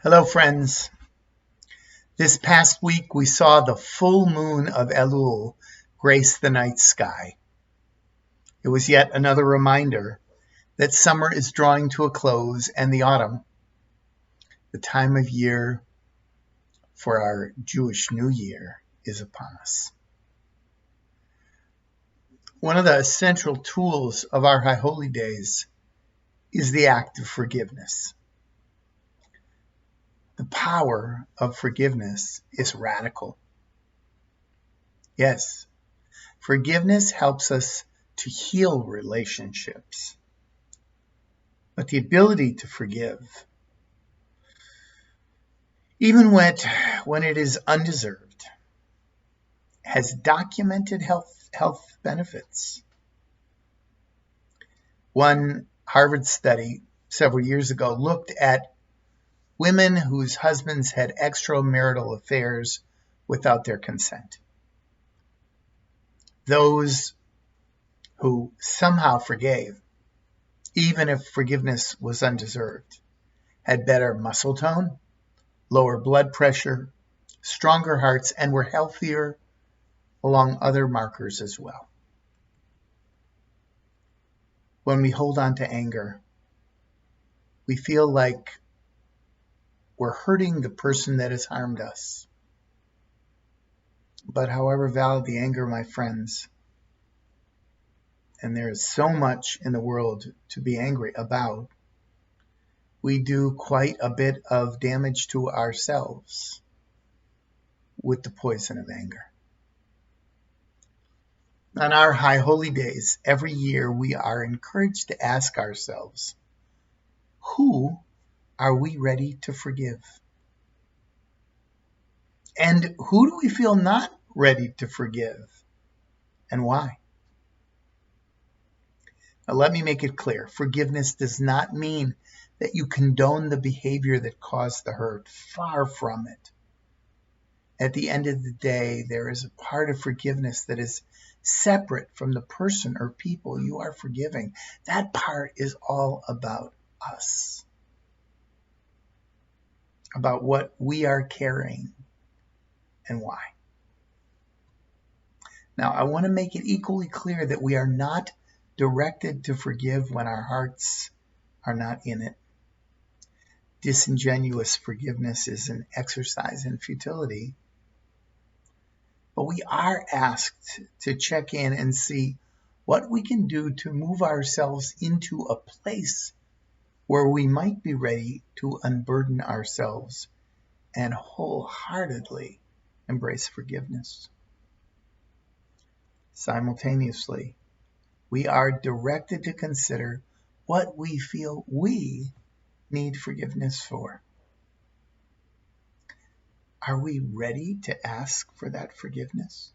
Hello, friends. This past week we saw the full moon of Elul grace the night sky. It was yet another reminder that summer is drawing to a close and the autumn, the time of year for our Jewish New Year, is upon us. One of the essential tools of our High Holy Days is the act of forgiveness. The power of forgiveness is radical. Yes, forgiveness helps us to heal relationships. But the ability to forgive, even when it is undeserved, has documented health benefits. One Harvard study several years ago looked at women whose husbands had extramarital affairs without their consent. Those who somehow forgave, even if forgiveness was undeserved, had better muscle tone, lower blood pressure, stronger hearts, and were healthier along other markers as well. When we hold on to anger, we feel like we're hurting the person that has harmed us. But however valid the anger, my friends, and there is so much in the world to be angry about, we do quite a bit of damage to ourselves with the poison of anger. On our High Holy Days, every year we are encouraged to ask ourselves, who are we ready to forgive? And who do we feel not ready to forgive? And why? Now, let me make it clear. Forgiveness does not mean that you condone the behavior that caused the hurt. Far from it. At the end of the day, there is a part of forgiveness that is separate from the person or people you are forgiving. That part is all about us, about what we are carrying and why. Now, I want to make it equally clear that we are not directed to forgive when our hearts are not in it. Disingenuous forgiveness is an exercise in futility. But we are asked to check in and see what we can do to move ourselves into a place where we might be ready to unburden ourselves and wholeheartedly embrace forgiveness. Simultaneously, we are directed to consider what we feel we need forgiveness for. Are we ready to ask for that forgiveness?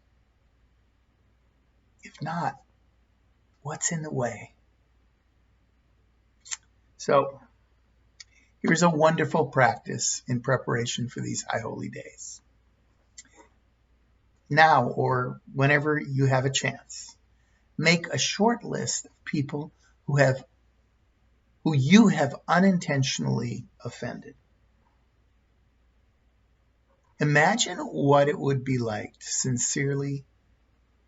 If not, what's in the way? So, here's a wonderful practice in preparation for these High Holy Days. Now, or whenever you have a chance, make a short list of people who you have unintentionally offended. Imagine what it would be like to sincerely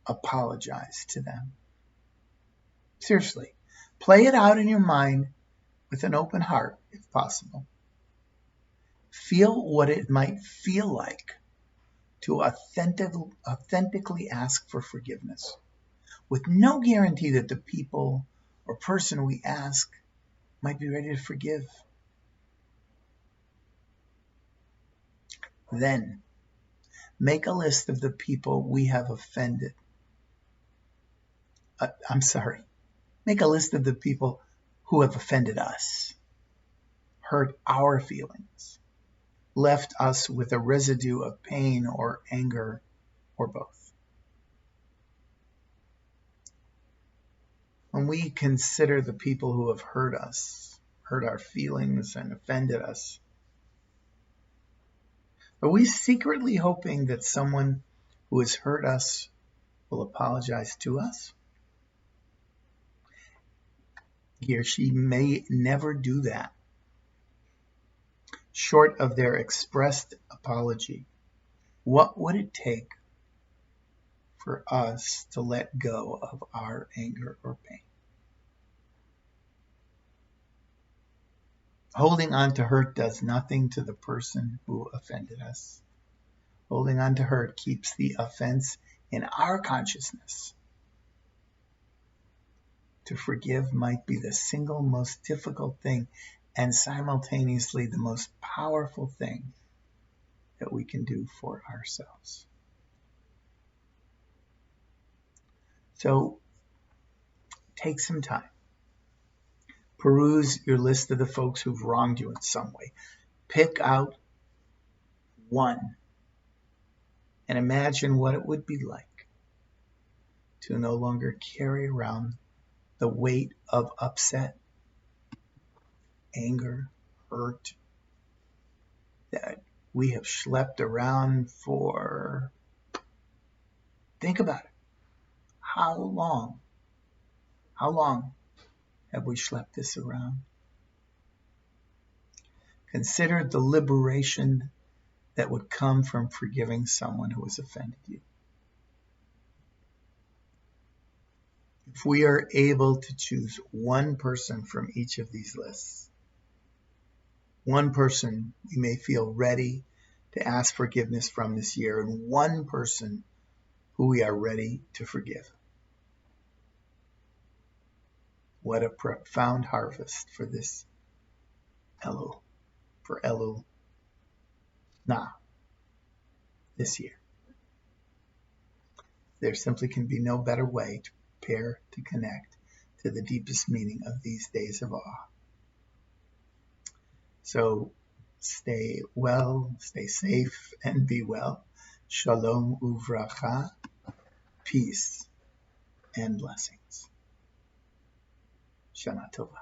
apologize to them. Seriously, play it out in your mind with an open heart, if possible. Feel what it might feel like to authentically ask for forgiveness, with no guarantee that the people or person we ask might be ready to forgive. Then, make a list of the people we have offended. Make a list of the people who have offended us, hurt our feelings, left us with a residue of pain or anger or both. When we consider the people who have hurt us, hurt our feelings, and offended us, are we secretly hoping that someone who has hurt us will apologize to us? He or she may never do that. short of their expressed apology, what would it take for us to let go of our anger or pain? Holding on to hurt does nothing to the person who offended us. Holding on to hurt keeps the offense in our consciousness. To forgive might be the single most difficult thing and simultaneously the most powerful thing that we can do for ourselves. So take some time. Peruse your list of the folks who've wronged you in some way. Pick out one and imagine what it would be like to no longer carry around the weight of upset, anger, hurt that we have schlepped around for, think about it. How long have we schlepped this around? Consider the liberation that would come from forgiving someone who has offended you. If we are able to choose one person from each of these lists, one person we may feel ready to ask forgiveness from this year, and one person who we are ready to forgive. What a profound harvest for this Elul, for Elul this year. There simply can be no better way to prepare to connect to the deepest meaning of these days of awe. So stay well, stay safe, and be well. Shalom uvracha, peace and blessings. Shana Tova.